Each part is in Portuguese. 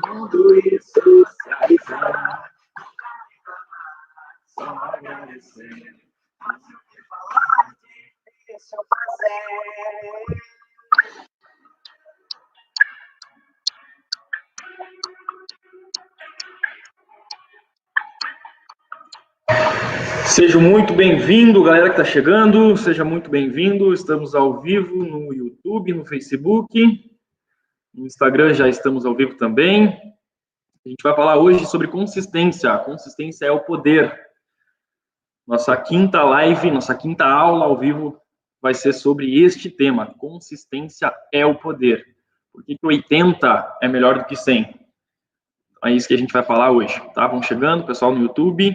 Mundo e socializar, só agradecer. Deixa eu fazer. Seja muito bem-vindo, galera que está chegando, seja muito bem-vindo. Estamos ao vivo no YouTube, no Facebook, no Instagram já estamos ao vivo também. A gente vai falar hoje sobre consistência. Consistência é o poder. Nossa quinta live, nossa quinta aula ao vivo vai ser sobre este tema. Consistência é o poder. Por que 80 é melhor do que 100? É isso que a gente vai falar hoje, tá? Vão chegando, pessoal no YouTube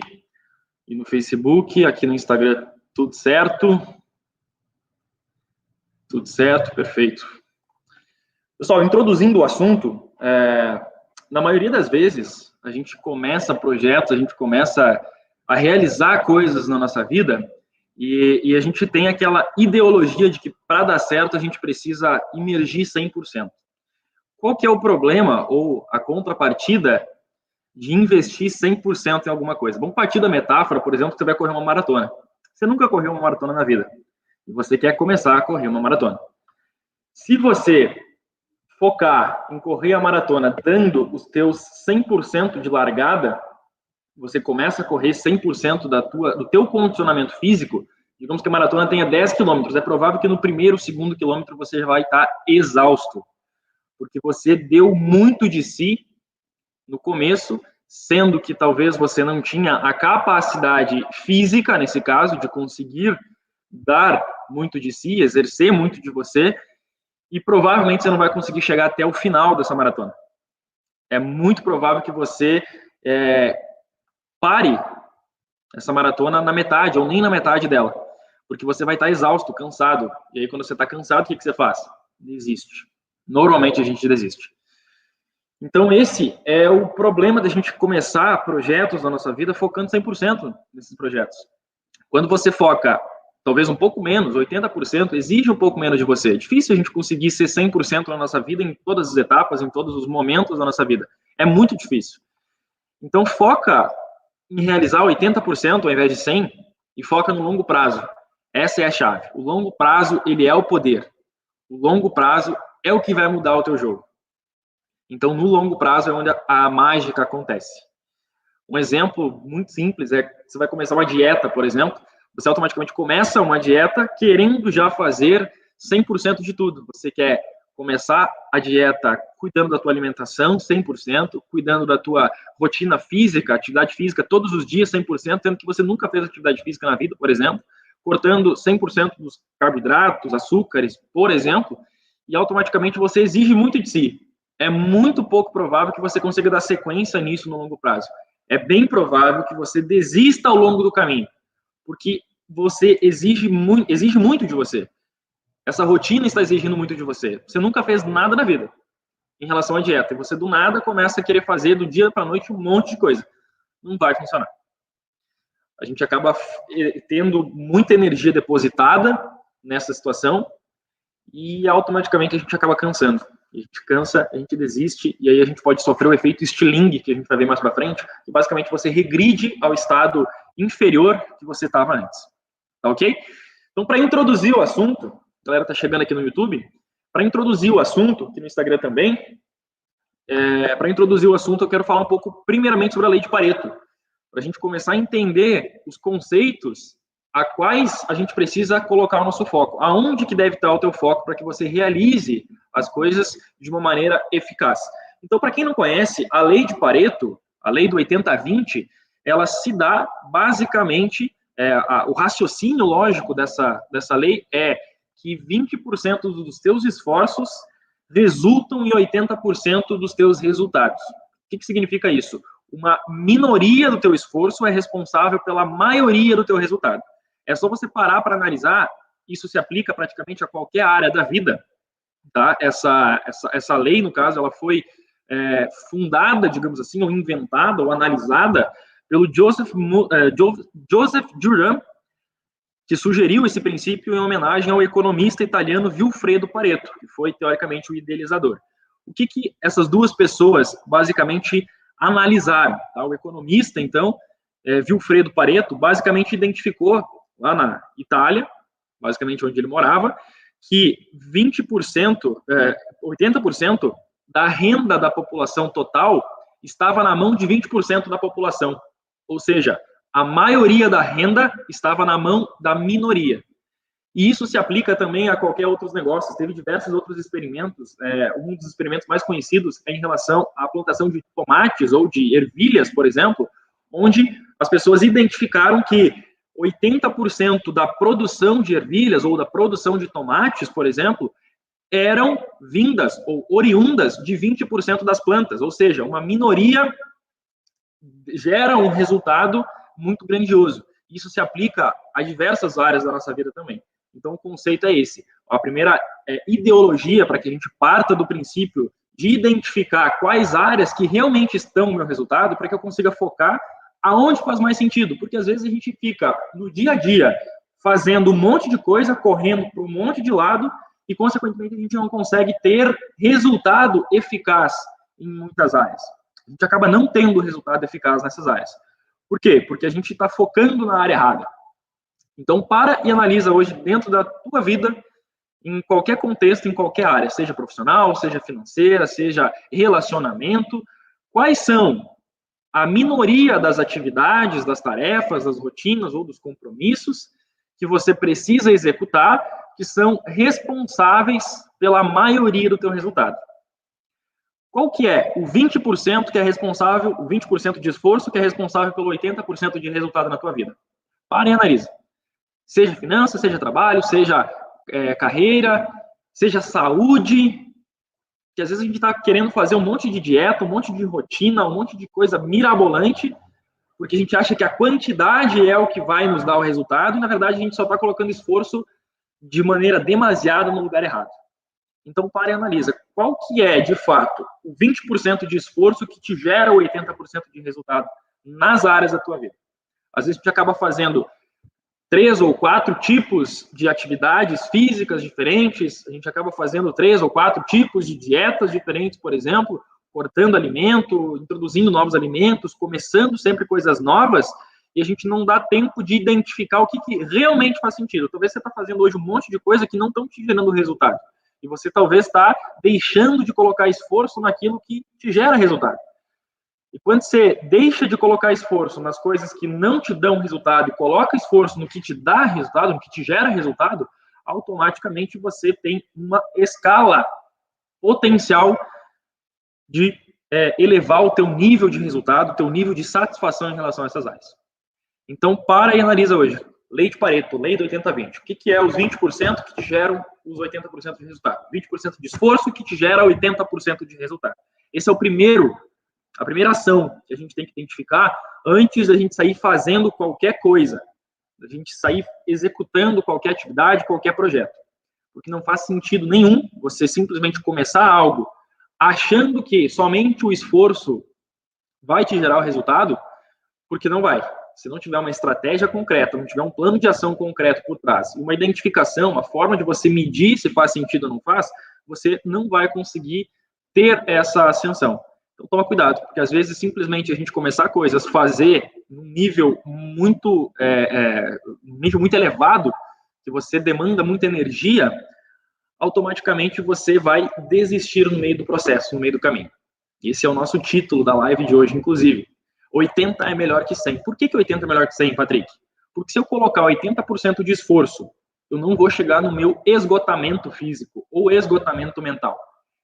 e no Facebook, aqui no Instagram, tudo certo? Tudo certo, perfeito. Pessoal, introduzindo o assunto, na maioria das vezes, a gente começa projetos, a gente começa a realizar coisas na nossa vida e a gente tem aquela ideologia de que para dar certo a gente precisa imergir 100%. Qual que é o problema ou a contrapartida de investir 100% em alguma coisa? Vamos partir da metáfora, por exemplo, que você vai correr uma maratona. Você nunca correu uma maratona na vida e você quer começar a correr uma maratona. Se você focar em correr a maratona dando os teus 100% de largada, você começa a correr 100% do teu condicionamento físico. Digamos que a maratona tenha 10 quilômetros, é provável que no primeiro, segundo quilômetro você já vai estar exausto, porque você deu muito de si no começo, sendo que talvez você não tinha a capacidade física, nesse caso, de conseguir dar muito de si, exercer muito de você, e provavelmente você não vai conseguir chegar até o final dessa maratona. É muito provável que você pare essa maratona na metade, ou nem na metade dela, porque você vai estar exausto, cansado, e aí quando você está cansado, o que você faz? Desiste. Normalmente a gente desiste. Então, esse é o problema da gente começar projetos na nossa vida focando 100% nesses projetos. Quando você foca, talvez um pouco menos, 80%, exige um pouco menos de você. É difícil a gente conseguir ser 100% na nossa vida em todas as etapas, em todos os momentos da nossa vida. É muito difícil. Então, foca em realizar 80% ao invés de 100% e foca no longo prazo. Essa é a chave. O longo prazo, ele é o poder. O longo prazo é o que vai mudar o teu jogo. Então, no longo prazo é onde a mágica acontece. Um exemplo muito simples é que você vai começar uma dieta, por exemplo, você automaticamente começa uma dieta querendo já fazer 100% de tudo. Você quer começar a dieta cuidando da tua alimentação 100%, cuidando da tua rotina física, atividade física todos os dias 100%, sendo que você nunca fez atividade física na vida, por exemplo, cortando 100% dos carboidratos, açúcares, por exemplo, e automaticamente você exige muito de si. É muito pouco provável que você consiga dar sequência nisso no longo prazo. É bem provável que você desista ao longo do caminho, porque você exige muito de você. Essa rotina está exigindo muito de você. Você nunca fez nada na vida em relação à dieta, e você do nada começa a querer fazer do dia para a noite um monte de coisa. Não vai funcionar. A gente acaba tendo muita energia depositada nessa situação e automaticamente a gente acaba cansando. A gente cansa, a gente desiste, e aí a gente pode sofrer o efeito estilingue, que a gente vai ver mais para frente, que basicamente você regride ao estado inferior que você estava antes. Tá ok? Então, para introduzir o assunto, a galera tá chegando aqui no YouTube, para introduzir o assunto, aqui no Instagram também, para introduzir o assunto, eu quero falar um pouco, primeiramente, sobre a lei de Pareto, para a gente começar a entender os conceitos a quais a gente precisa colocar o nosso foco. Aonde que deve estar o teu foco para que você realize as coisas de uma maneira eficaz. Então, para quem não conhece, a lei de Pareto, a lei do 80-20, ela se dá basicamente, o raciocínio lógico dessa lei é que 20% dos teus esforços resultam em 80% dos teus resultados. O que significa isso? Uma minoria do teu esforço é responsável pela maioria do teu resultado. É só você parar para analisar, isso se aplica praticamente a qualquer área da vida, tá? Essa lei, no caso, ela foi fundada, digamos assim, ou inventada, ou analisada pelo Joseph Juran, que sugeriu esse princípio em homenagem ao economista italiano Vilfredo Pareto, que foi, teoricamente, o idealizador. O que essas duas pessoas, basicamente, analisaram? Tá? O economista, então, Vilfredo Pareto, basicamente identificou, lá na Itália, basicamente onde ele morava, que 80% da renda da população total estava na mão de 20% da população. Ou seja, a maioria da renda estava na mão da minoria. E isso se aplica também a qualquer outros negócios. Teve diversos outros experimentos. Um dos experimentos mais conhecidos é em relação à plantação de tomates ou de ervilhas, por exemplo, onde as pessoas identificaram que 80% da produção de ervilhas ou da produção de tomates, por exemplo, eram vindas ou oriundas de 20% das plantas. Ou seja, uma minoria gera um resultado muito grandioso. Isso se aplica a diversas áreas da nossa vida também. Então, o conceito é esse. A primeira ideologia, para que a gente parta do princípio de identificar quais áreas que realmente estão no meu resultado, para que eu consiga focar aonde faz mais sentido. Porque, às vezes, a gente fica no dia a dia fazendo um monte de coisa, correndo para um monte de lado, e, consequentemente, a gente não consegue ter resultado eficaz em muitas áreas. A gente acaba não tendo resultado eficaz nessas áreas. Por quê? Porque a gente está focando na área errada. Então, para e analisa hoje, dentro da tua vida, em qualquer contexto, em qualquer área, seja profissional, seja financeira, seja relacionamento, quais são a minoria das atividades, das tarefas, das rotinas ou dos compromissos que você precisa executar, que são responsáveis pela maioria do teu resultado. Qual que é o 20% que é responsável, o 20% de esforço que é responsável pelo 80% de resultado na tua vida? Para e analisa. Seja finanças, seja trabalho, seja carreira, seja saúde, que às vezes a gente está querendo fazer um monte de dieta, um monte de rotina, um monte de coisa mirabolante, porque a gente acha que a quantidade é o que vai nos dar o resultado, e na verdade a gente só está colocando esforço de maneira demasiada no lugar errado. Então, para e analisa. Qual que é, de fato, o 20% de esforço que te gera o 80% de resultado nas áreas da tua vida? Às vezes, a gente acaba fazendo 3 ou 4 tipos de atividades físicas diferentes, a gente acaba fazendo 3 ou 4 tipos de dietas diferentes, por exemplo, cortando alimento, introduzindo novos alimentos, começando sempre coisas novas, e a gente não dá tempo de identificar o que realmente faz sentido. Talvez você está fazendo hoje um monte de coisa que não estão te gerando resultado. E você talvez está deixando de colocar esforço naquilo que te gera resultado. E quando você deixa de colocar esforço nas coisas que não te dão resultado e coloca esforço no que te dá resultado, no que te gera resultado, automaticamente você tem uma escala potencial de elevar o teu nível de resultado, o teu nível de satisfação em relação a essas áreas. Então, para e analisa hoje. Lei de Pareto, lei do 80-20. O que é os 20% que te geram os 80% de resultado? 20% de esforço que te gera 80% de resultado. Esse é a primeira ação que a gente tem que identificar antes da gente sair fazendo qualquer coisa, da gente sair executando qualquer atividade, qualquer projeto. Porque não faz sentido nenhum você simplesmente começar algo achando que somente o esforço vai te gerar o resultado, porque não vai. Se não tiver uma estratégia concreta, não tiver um plano de ação concreto por trás, uma identificação, uma forma de você medir se faz sentido ou não faz, você não vai conseguir ter essa ascensão. Então, toma cuidado, porque às vezes simplesmente a gente começar coisas, fazer num nível muito elevado, que você demanda muita energia, automaticamente você vai desistir no meio do processo, no meio do caminho. Esse é o nosso título da live de hoje, inclusive. 80 é melhor que 100. Por que 80 é melhor que 100, Patrick? Porque se eu colocar 80% de esforço, eu não vou chegar no meu esgotamento físico ou esgotamento mental.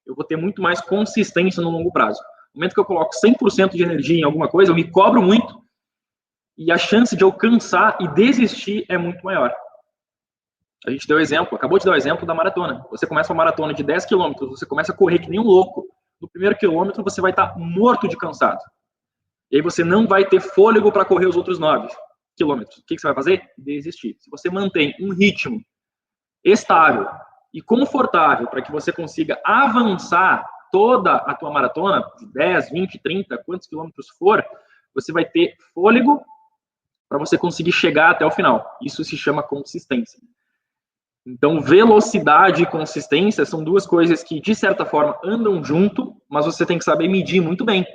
Eu vou ter muito mais consistência no longo prazo. No momento que eu coloco 100% de energia em alguma coisa, eu me cobro muito e a chance de eu cansar e desistir é muito maior. A gente deu exemplo, acabou de dar o exemplo da maratona. Você começa uma maratona de 10 quilômetros, você começa a correr que nem um louco. No primeiro quilômetro, você vai estar morto de cansado. E aí você não vai ter fôlego para correr os outros 9 quilômetros. O que você vai fazer? Desistir. Se você mantém um ritmo estável e confortável para que você consiga avançar toda a tua maratona, de 10, 20, 30, quantos quilômetros for, você vai ter fôlego para você conseguir chegar até o final. Isso se chama consistência. Então, velocidade e consistência são duas coisas que, de certa forma, andam junto, mas você tem que saber medir muito bem.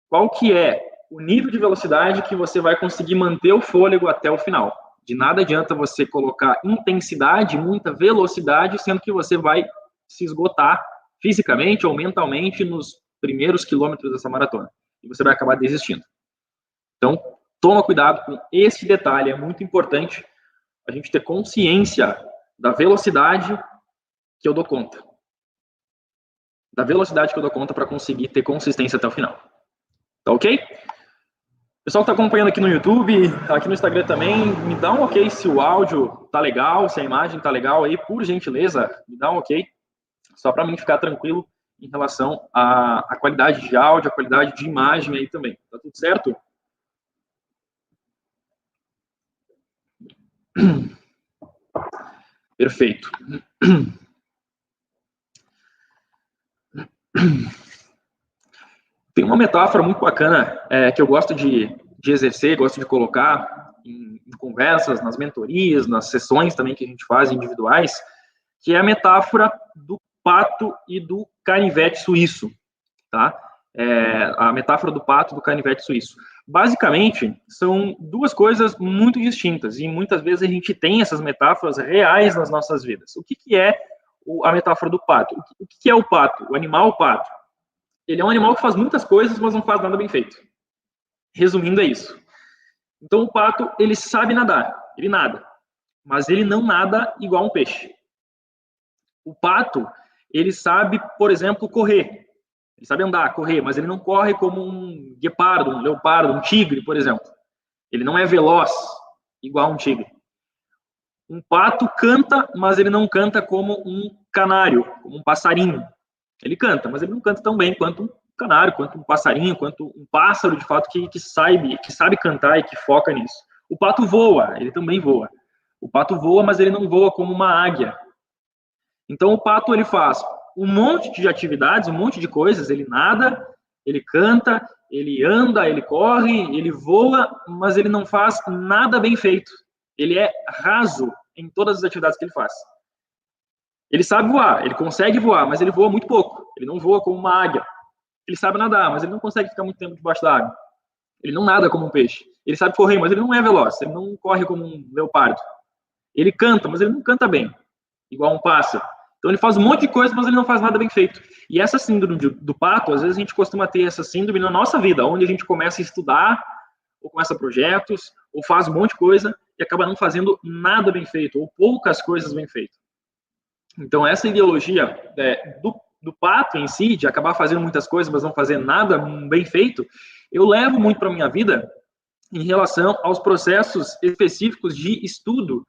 Qual que é o nível de velocidade que você vai conseguir manter o fôlego até o final? De nada adianta você colocar intensidade, muita velocidade, sendo que você vai se esgotar fisicamente ou mentalmente nos primeiros quilômetros dessa maratona. E você vai acabar desistindo. Então, toma cuidado com esse detalhe. É muito importante a gente ter consciência da velocidade que eu dou conta. Da velocidade que eu dou conta para conseguir ter consistência até o final. Tá ok? Pessoal que está acompanhando aqui no YouTube, aqui no Instagram também, me dá um ok se o áudio tá legal, se a imagem tá legal aí, por gentileza, me dá um ok, só para mim ficar tranquilo em relação à qualidade de áudio, a qualidade de imagem aí também. Tá tudo certo? Perfeito. Tem uma metáfora muito bacana que eu gosto de exercer, gosto de colocar em conversas, nas mentorias, nas sessões também que a gente faz individuais, que é a metáfora do pato e do canivete suíço, tá? A metáfora do pato e do canivete suíço. Basicamente, são duas coisas muito distintas e muitas vezes a gente tem essas metáforas reais nas nossas vidas. O que é a metáfora do pato? O que é o pato? O animal pato? Ele é um animal que faz muitas coisas, mas não faz nada bem feito. Resumindo, é isso. Então, o pato, ele sabe nadar, ele nada, mas ele não nada igual a um peixe. O pato, ele sabe, por exemplo, correr. Ele sabe andar, correr, mas ele não corre como um guepardo, um leopardo, um tigre, por exemplo. Ele não é veloz igual a um tigre. Um pato canta, mas ele não canta como um canário, como um passarinho. Ele canta, mas ele não canta tão bem quanto um canário, quanto um passarinho, quanto um pássaro, de fato, que sabe cantar e que foca nisso. O pato voa, ele também voa. O pato voa, mas ele não voa como uma águia. Então, o pato, ele faz um monte de atividades, um monte de coisas, ele nada, ele canta, ele anda, ele corre, ele voa, mas ele não faz nada bem feito. Ele é raso em todas as atividades que ele faz. Ele sabe voar, ele consegue voar, mas ele voa muito pouco. Ele não voa como uma águia. Ele sabe nadar, mas ele não consegue ficar muito tempo debaixo da água. Ele não nada como um peixe. Ele sabe correr, mas ele não é veloz. Ele não corre como um leopardo. Ele canta, mas ele não canta bem, igual um pássaro. Então ele faz um monte de coisa, mas ele não faz nada bem feito. E essa síndrome do pato, às vezes a gente costuma ter essa síndrome na nossa vida, onde a gente começa a estudar, ou começa projetos, ou faz um monte de coisa, e acaba não fazendo nada bem feito, ou poucas coisas bem feitas. Então, essa ideologia do pato em si, de acabar fazendo muitas coisas, mas não fazer nada bem feito, eu levo muito para a minha vida em relação aos processos específicos de estudo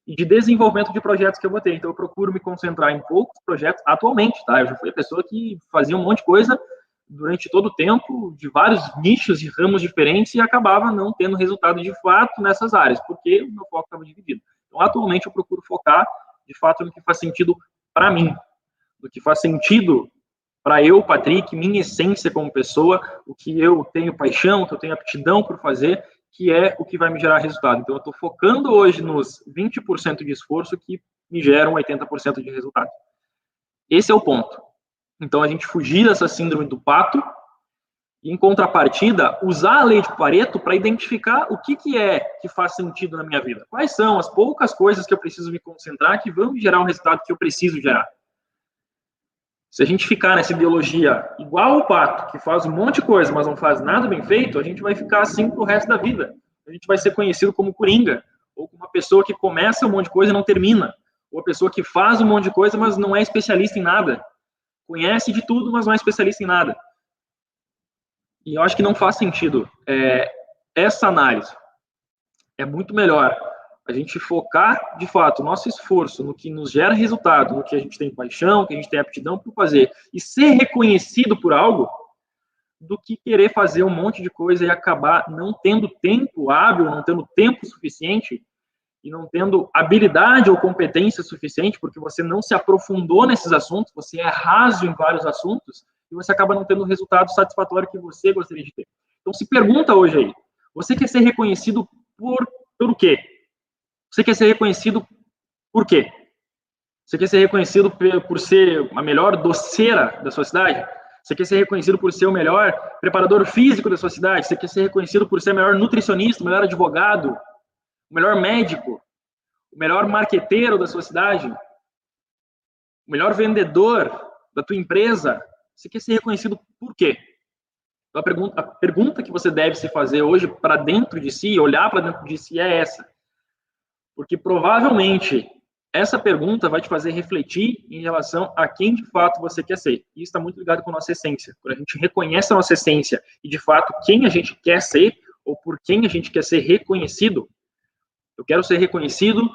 e de desenvolvimento de projetos que eu vou ter. Então, eu procuro me concentrar em poucos projetos atualmente, tá? Eu já fui a pessoa que fazia um monte de coisa durante todo o tempo, de vários nichos e ramos diferentes, e acabava não tendo resultado de fato nessas áreas, porque o meu foco estava dividido. Então, atualmente, eu procuro focar de fato no que faz sentido para mim, no que faz sentido para eu, Patrick, minha essência como pessoa, o que eu tenho paixão, o que eu tenho aptidão por fazer, que é o que vai me gerar resultado. Então, eu estou focando hoje nos 20% de esforço que me geram 80% de resultado. Esse é o ponto. Então, a gente fugir dessa síndrome do pato e, em contrapartida, usar a lei de Pareto para identificar o que é que faz sentido na minha vida. Quais são as poucas coisas que eu preciso me concentrar que vão me gerar o resultado que eu preciso gerar. Se a gente ficar nessa ideologia igual o pato, que faz um monte de coisa, mas não faz nada bem feito, a gente vai ficar assim pro resto da vida. A gente vai ser conhecido como coringa, ou com uma pessoa que começa um monte de coisa e não termina, ou a pessoa que faz um monte de coisa, mas não é especialista em nada, conhece de tudo, mas não é especialista em nada. E eu acho que não faz sentido essa análise. É muito melhor a gente focar, de fato, o nosso esforço no que nos gera resultado, no que a gente tem paixão, que a gente tem aptidão para fazer, e ser reconhecido por algo, do que querer fazer um monte de coisa e acabar não tendo tempo hábil, não tendo tempo suficiente, e não tendo habilidade ou competência suficiente, porque você não se aprofundou nesses assuntos, você é raso em vários assuntos, e você acaba não tendo o resultado satisfatório que você gostaria de ter. Então, se pergunta hoje aí, você quer ser reconhecido por quê? Você quer ser reconhecido por quê? Você quer ser reconhecido por ser a melhor doceira da sua cidade? Você quer ser reconhecido por ser o melhor preparador físico da sua cidade? Você quer ser reconhecido por ser o melhor nutricionista, o melhor advogado, o melhor médico, o melhor marqueteiro da sua cidade, o melhor vendedor da tua empresa? Você quer ser reconhecido por quê? Então, a pergunta que você deve se fazer hoje para dentro de si, olhar para dentro de si, é essa. Porque provavelmente essa pergunta vai te fazer refletir em relação a quem de fato você quer ser. E isso está muito ligado com a nossa essência. Quando a gente reconhece a nossa essência e de fato quem a gente quer ser ou por quem a gente quer ser reconhecido, eu quero ser reconhecido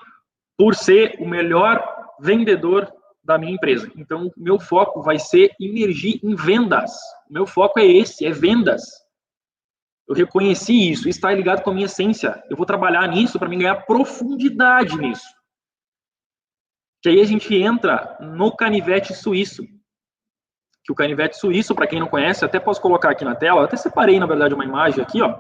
por ser o melhor vendedor da minha empresa. Então, meu foco vai ser emergir em vendas. O meu foco é esse, é vendas. Eu reconheci isso está ligado com a minha essência. Eu vou trabalhar nisso para me ganhar profundidade nisso. Que aí a gente entra no canivete suíço. Que o canivete suíço, para quem não conhece, até posso colocar aqui na tela, eu até separei, na verdade, uma imagem aqui, ó.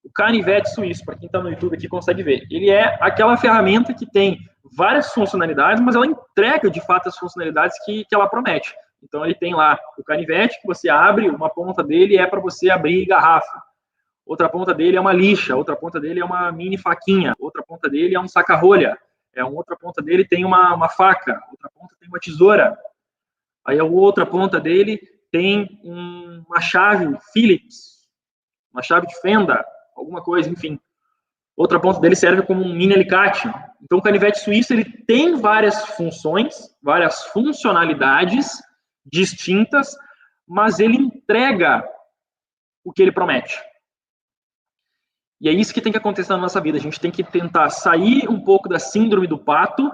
O canivete suíço, para quem está no YouTube aqui consegue ver. Ele é aquela ferramenta que tem várias funcionalidades, mas ela entrega, de fato, as funcionalidades que ela promete. Então, ele tem lá o canivete, que você abre, uma ponta dele é para você abrir garrafa. Outra ponta dele é uma lixa, outra ponta dele é uma mini faquinha, outra ponta dele é um saca-rolha, outra ponta dele tem uma faca, outra ponta tem uma tesoura, aí a outra ponta dele tem uma chave Phillips, uma chave de fenda, alguma coisa, enfim. Outra ponta dele serve como um mini alicate. Então, o canivete suíço ele tem várias funções, várias funcionalidades distintas, mas ele entrega o que ele promete. E é isso que tem que acontecer na nossa vida. A gente tem que tentar sair um pouco da síndrome do pato,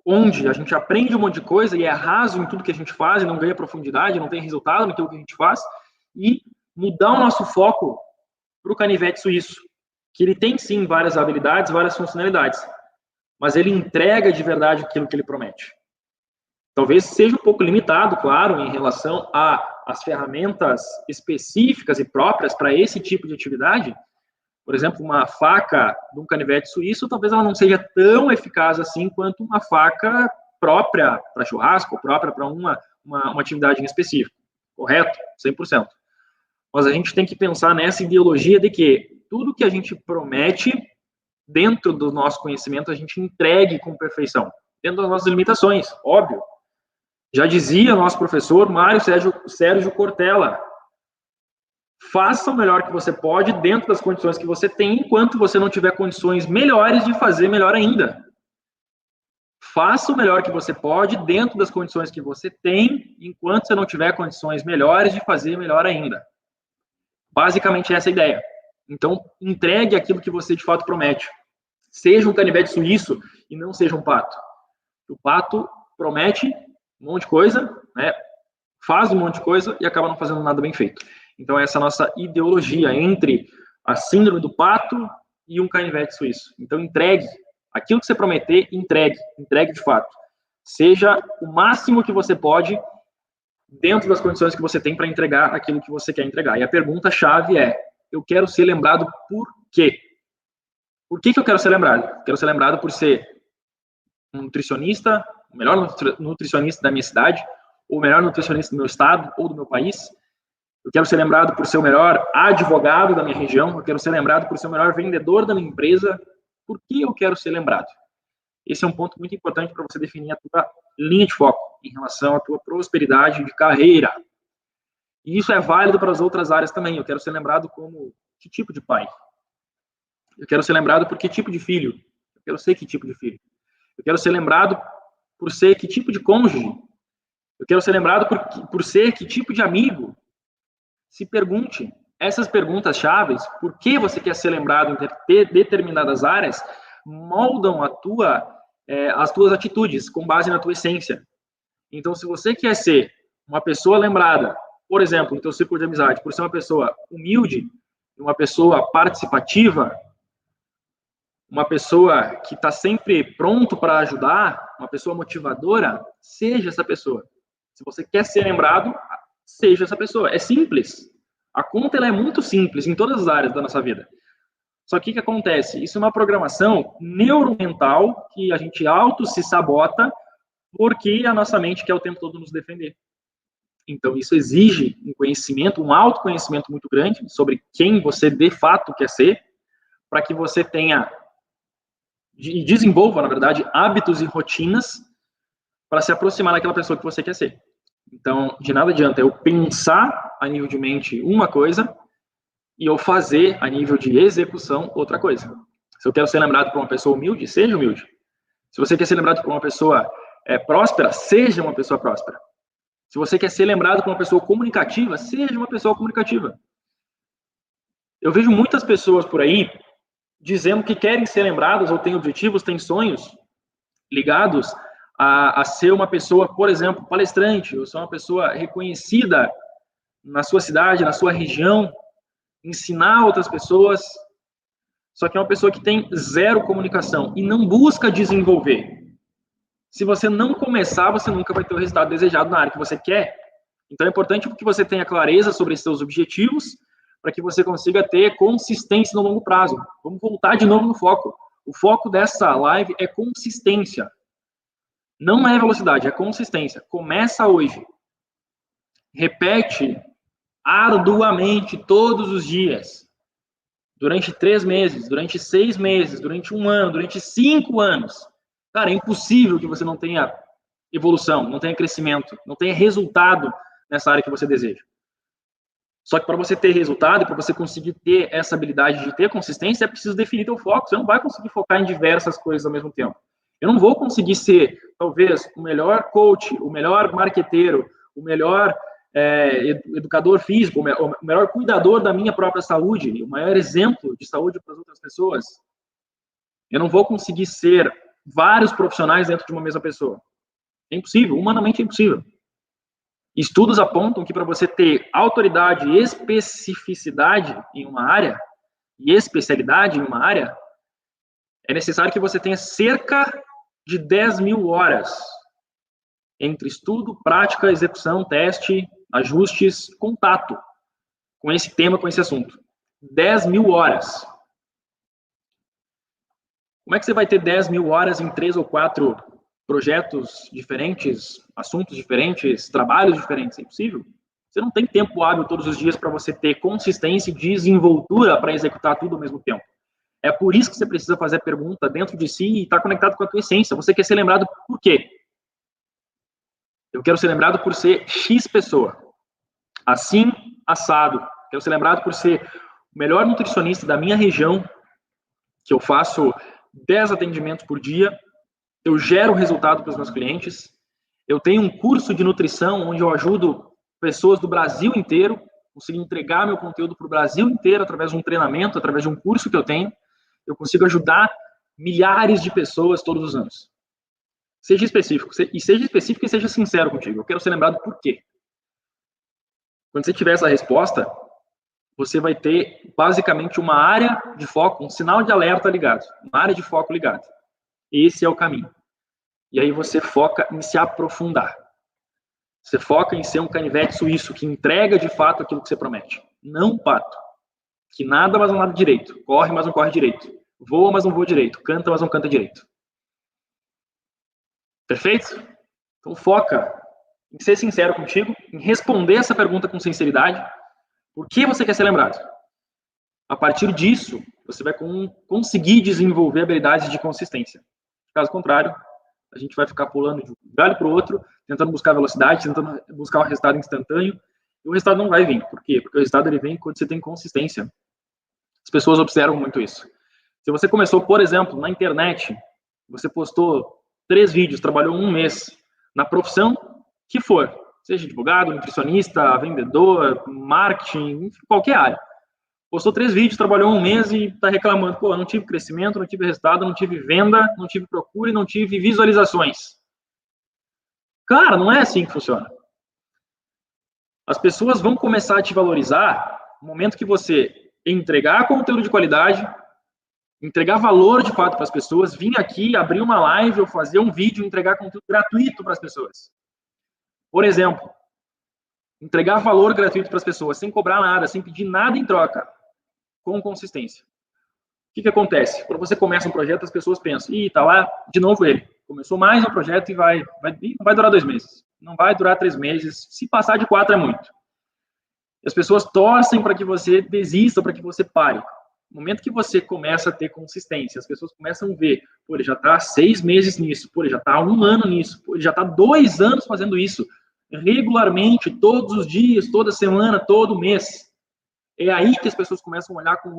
onde a gente aprende um monte de coisa e é raso em tudo que a gente faz, e não ganha profundidade, não tem resultado naquilo que a gente faz, e mudar o nosso foco para o canivete suíço, que ele tem sim várias habilidades, várias funcionalidades, mas ele entrega de verdade aquilo que ele promete. Talvez seja um pouco limitado, claro, em relação às ferramentas específicas e próprias para esse tipo de atividade. Por exemplo, uma faca de um canivete suíço, talvez ela não seja tão eficaz assim quanto uma faca própria para churrasco, própria para uma atividade em específico. Correto? 100%. Mas a gente tem que pensar nessa ideologia de que tudo que a gente promete, dentro do nosso conhecimento, a gente entregue com perfeição. Dentro das nossas limitações, óbvio. Já dizia nosso professor Mário Sérgio Cortella, faça o melhor que você pode dentro das condições que você tem, enquanto você não tiver condições melhores de fazer melhor ainda. Faça o melhor que você pode dentro das condições que você tem, enquanto você não tiver condições melhores de fazer melhor ainda. Basicamente essa é a ideia. Então, entregue aquilo que você de fato promete. Seja um canivete suíço e não seja um pato. O pato promete um monte de coisa, né? Faz um monte de coisa e acaba não fazendo nada bem feito. Então, essa é a nossa ideologia entre a síndrome do pato e um canivete suíço. Então, entregue aquilo que você prometer, entregue de fato. Seja o máximo que você pode dentro das condições que você tem para entregar aquilo que você quer entregar. E a pergunta-chave é, eu quero ser lembrado por quê? Por que eu quero ser lembrado? Quero ser lembrado por ser um nutricionista, o melhor nutricionista da minha cidade, ou o melhor nutricionista do meu estado ou do meu país. Eu quero ser lembrado por ser o melhor advogado da minha região. Eu quero ser lembrado por ser o melhor vendedor da minha empresa. Por que eu quero ser lembrado? Esse é um ponto muito importante para você definir a tua linha de foco em relação à tua prosperidade de carreira. E isso é válido para as outras áreas também. Eu quero ser lembrado como que tipo de pai? Eu quero ser lembrado por que tipo de filho? Eu quero ser que tipo de filho? Eu quero ser lembrado por ser que tipo de cônjuge? Eu quero ser lembrado por ser que tipo de amigo? Se pergunte. Essas perguntas chaves, por que você quer ser lembrado em determinadas áreas, moldam as tuas atitudes com base na tua essência. Então, se você quer ser uma pessoa lembrada, por exemplo, no teu círculo de amizade, por ser uma pessoa humilde, uma pessoa participativa, uma pessoa que está sempre pronto para ajudar, uma pessoa motivadora, seja essa pessoa. Se você quer ser lembrado, seja essa pessoa. É simples. A conta ela é muito simples em todas as áreas da nossa vida. Só que o que acontece? Isso é uma programação neuromental que a gente se sabota porque a nossa mente quer o tempo todo nos defender. Então, isso exige um conhecimento, um autoconhecimento muito grande sobre quem você de fato quer ser, para que você tenha e desenvolva, na verdade, hábitos e rotinas para se aproximar daquela pessoa que você quer ser. Então, de nada adianta eu pensar a nível de mente uma coisa e eu fazer a nível de execução outra coisa. Se eu quero ser lembrado por uma pessoa humilde, seja humilde. Se você quer ser lembrado por uma pessoa próspera, seja uma pessoa próspera. Se você quer ser lembrado por uma pessoa comunicativa, seja uma pessoa comunicativa. Eu vejo muitas pessoas por aí dizendo que querem ser lembradas ou têm objetivos, têm sonhos ligados a ser uma pessoa, por exemplo, palestrante, ou ser uma pessoa reconhecida na sua cidade, na sua região, ensinar outras pessoas, só que é uma pessoa que tem zero comunicação e não busca desenvolver. Se você não começar, você nunca vai ter o resultado desejado na área que você quer. Então é importante que você tenha clareza sobre os seus objetivos, para que você consiga ter consistência no longo prazo. Vamos voltar de novo no foco. O foco dessa live é consistência. Não é velocidade, é consistência. Começa hoje. Repete arduamente todos os dias. Durante 3 meses, durante 6 meses, durante 1 ano, durante 5 anos. Cara, é impossível que você não tenha evolução, não tenha crescimento, não tenha resultado nessa área que você deseja. Só que para você ter resultado, para você conseguir ter essa habilidade de ter consistência, é preciso definir teu foco. Você não vai conseguir focar em diversas coisas ao mesmo tempo. Eu não vou conseguir ser, talvez, o melhor coach, o melhor marqueteiro, o melhor educador físico, o melhor cuidador da minha própria saúde, o maior exemplo de saúde para as outras pessoas. Eu não vou conseguir ser vários profissionais dentro de uma mesma pessoa. É impossível, humanamente é impossível. Estudos apontam que para você ter autoridade e especificidade em uma área, e especialidade em uma área, é necessário que você tenha cerca de 10.000 horas entre estudo, prática, execução, teste, ajustes, contato com esse tema, com esse assunto. 10.000 horas. Como é que você vai ter 10.000 horas em 3 ou 4 projetos diferentes, assuntos diferentes, trabalhos diferentes? É impossível. Você não tem tempo hábil todos os dias para você ter consistência e desenvoltura para executar tudo ao mesmo tempo. É por isso que você precisa fazer a pergunta dentro de si e estar conectado com a tua essência. Você quer ser lembrado por quê? Eu quero ser lembrado por ser X pessoa. Assim, assado. Quero ser lembrado por ser o melhor nutricionista da minha região, que eu faço 10 atendimentos por dia, eu gero resultado para os meus clientes, eu tenho um curso de nutrição onde eu ajudo pessoas do Brasil inteiro, consigo entregar meu conteúdo para o Brasil inteiro através de um treinamento, através de um curso que eu tenho, eu consigo ajudar milhares de pessoas todos os anos. Seja específico, e seja sincero contigo. Eu quero ser lembrado por quê. Quando você tiver essa resposta, você vai ter basicamente uma área de foco, um sinal de alerta ligado, uma área de foco ligado. Esse é o caminho. E aí você foca em se aprofundar. Você foca em ser um canivete suíço que entrega de fato aquilo que você promete. Não um pato, que nada, mas não nada direito. Corre, mas não corre direito. Voa, mas não voa direito. Canta, mas não canta direito. Perfeito? Então foca em ser sincero contigo, em responder essa pergunta com sinceridade. Por que você quer ser lembrado? A partir disso, você vai conseguir desenvolver habilidades de consistência. Caso contrário, a gente vai ficar pulando de um galho para o outro, tentando buscar velocidade, tentando buscar um resultado instantâneo, e o resultado não vai vir. Por quê? Porque o resultado ele vem quando você tem consistência. As pessoas observam muito isso. Se você começou, por exemplo, na internet, você postou 3 vídeos, trabalhou 1 mês na profissão que for, seja advogado, nutricionista, vendedor, marketing, qualquer área. Postou 3 vídeos, trabalhou 1 mês e está reclamando, pô, não tive crescimento, não tive resultado, não tive venda, não tive procura e não tive visualizações. Cara, não é assim que funciona. As pessoas vão começar a te valorizar no momento que você entregar conteúdo de qualidade, entregar valor de fato para as pessoas, vir aqui, abrir uma live ou fazer um vídeo, entregar conteúdo gratuito para as pessoas. Por exemplo, entregar valor gratuito para as pessoas, sem cobrar nada, sem pedir nada em troca, com consistência. O que acontece? Quando você começa um projeto, as pessoas pensam, ih, tá lá de novo ele. Começou mais um projeto e não vai durar 2 meses. Não vai durar 3 meses. Se passar de 4 é muito. E as pessoas torcem para que você desista, para que você pare. No momento que você começa a ter consistência, as pessoas começam a ver, pô, ele já está 6 meses nisso, pô, ele já está 1 ano nisso, pô, ele já está 2 anos fazendo isso, regularmente, todos os dias, toda semana, todo mês. É aí que as pessoas começam a olhar com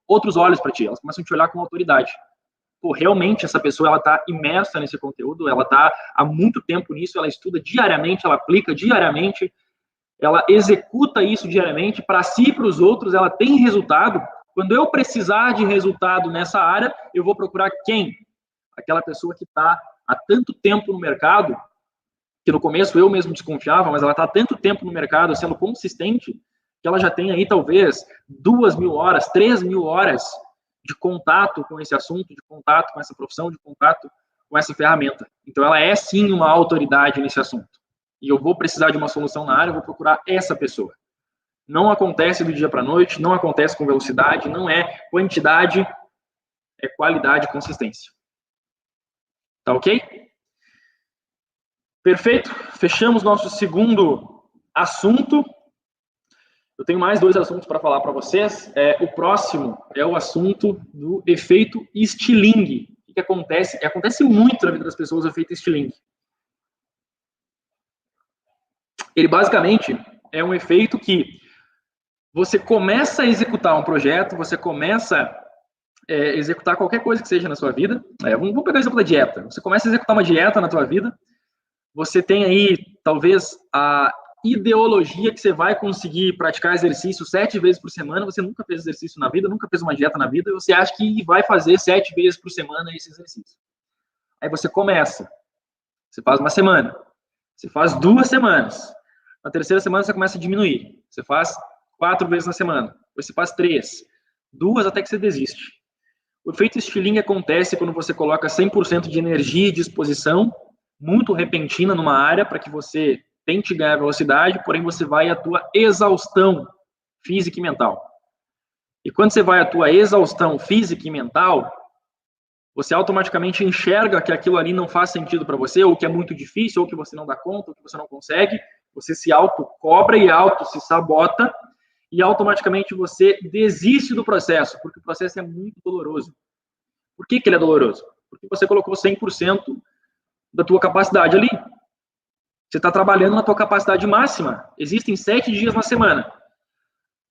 outros olhos para ti, elas começam a te olhar com autoridade. Pô, realmente essa pessoa, ela está imersa nesse conteúdo, ela está há muito tempo nisso, ela estuda diariamente, ela aplica diariamente, ela executa isso diariamente, para si e para os outros, ela tem resultado. Quando eu precisar de resultado nessa área, eu vou procurar quem? Aquela pessoa que está há tanto tempo no mercado, que no começo eu mesmo desconfiava, mas ela está há tanto tempo no mercado, sendo consistente, que ela já tem aí talvez 2.000 horas, 3.000 horas de contato com esse assunto, de contato com essa profissão, de contato com essa ferramenta. Então ela é sim uma autoridade nesse assunto. E eu vou precisar de uma solução na área, eu vou procurar essa pessoa. Não acontece do dia para a noite, não acontece com velocidade, não é quantidade, é qualidade e consistência. Tá ok? Perfeito? Fechamos nosso segundo assunto. Eu tenho mais 2 assuntos para falar para vocês. O próximo é o assunto do efeito estilingue. O que acontece? Acontece muito na vida das pessoas o efeito estilingue. Ele basicamente é um efeito que você começa a executar um projeto, você começa a executar qualquer coisa que seja na sua vida. Vamos pegar o exemplo da dieta. Você começa a executar uma dieta na tua vida, você tem aí talvez a ideologia que você vai conseguir praticar exercício 7 vezes por semana, você nunca fez exercício na vida, nunca fez uma dieta na vida, e você acha que vai fazer 7 vezes por semana esse exercício. Aí você começa, você faz uma semana, você faz 2 semanas, na terceira semana você começa a diminuir, você faz 4 vezes na semana, depois você faz 3, 2 até que você desiste. O efeito estilingue acontece quando você coloca 100% de energia e disposição, muito repentina numa área, para que você tente ganhar velocidade, porém você vai à tua exaustão física e mental. E quando você vai à tua exaustão física e mental, você automaticamente enxerga que aquilo ali não faz sentido para você, ou que é muito difícil, ou que você não dá conta, ou que você não consegue, você se auto-cobra e auto-se-sabota, e automaticamente você desiste do processo, porque o processo é muito doloroso. Por que ele é doloroso? Porque você colocou 100% da tua capacidade ali. Você está trabalhando na tua capacidade máxima. Existem 7 dias na semana.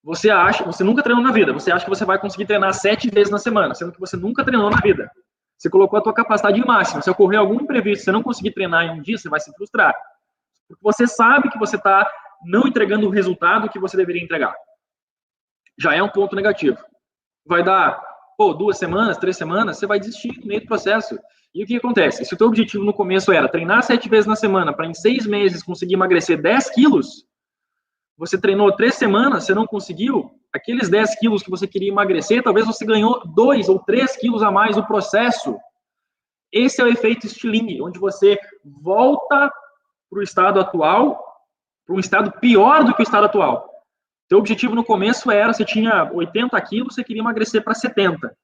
Você nunca treinou na vida. Você acha que você vai conseguir treinar 7 vezes na semana, sendo que você nunca treinou na vida. Você colocou a tua capacidade máxima. Se ocorrer algum imprevisto, você não conseguir treinar em um dia, você vai se frustrar. Porque você sabe que você está não entregando o resultado que você deveria entregar. Já é um ponto negativo. Vai dar 2 semanas, 3 semanas, você vai desistir no meio do processo. E o que acontece? Se o teu objetivo no começo era treinar 7 vezes na semana para em 6 meses conseguir emagrecer 10 quilos, você treinou 3 semanas, você não conseguiu, aqueles 10 quilos que você queria emagrecer, talvez você ganhou 2 ou 3 quilos a mais no processo. Esse é o efeito estilingue, onde você volta para o estado atual, para um estado pior do que o estado atual. Teu objetivo no começo era, você tinha 80 quilos, você queria emagrecer para 70.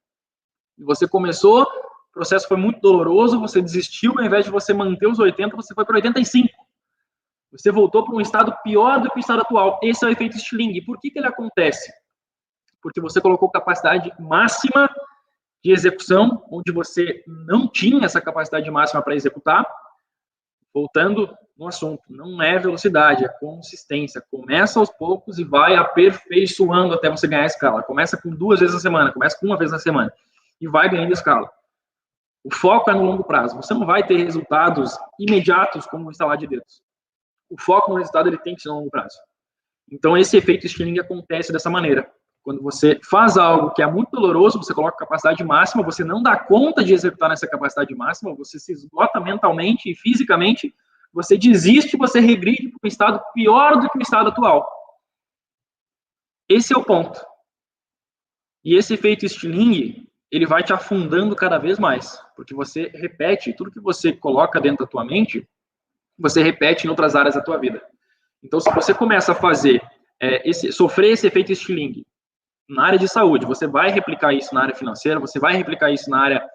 E você começou, o processo foi muito doloroso, você desistiu, ao invés de você manter os 80, você foi para 85. Você voltou para um estado pior do que o estado atual. Esse é o efeito estilingue. Por que ele acontece? Porque você colocou capacidade máxima de execução, onde você não tinha essa capacidade máxima para executar. Voltando no assunto, não é velocidade, é consistência. Começa aos poucos e vai aperfeiçoando até você ganhar a escala. Começa com 2 vezes na semana, começa com 1 vez na semana. e vai ganhando escala. O foco é no longo prazo. Você não vai ter resultados imediatos como um estalar de dedos. O foco no resultado ele tem que ser no longo prazo. Então, esse efeito Stirling acontece dessa maneira. Quando você faz algo que é muito doloroso, você coloca capacidade máxima, você não dá conta de executar nessa capacidade máxima, você se esgota mentalmente e fisicamente, você desiste, você regride para um estado pior do que o estado atual. Esse é o ponto. E esse efeito Stirling, ele vai te afundando cada vez mais, porque você repete, tudo que você coloca dentro da tua mente, você repete em outras áreas da tua vida. Então, se você começa a fazer, sofrer esse efeito Stirling na área de saúde, você vai replicar isso na área financeira, você vai replicar isso na área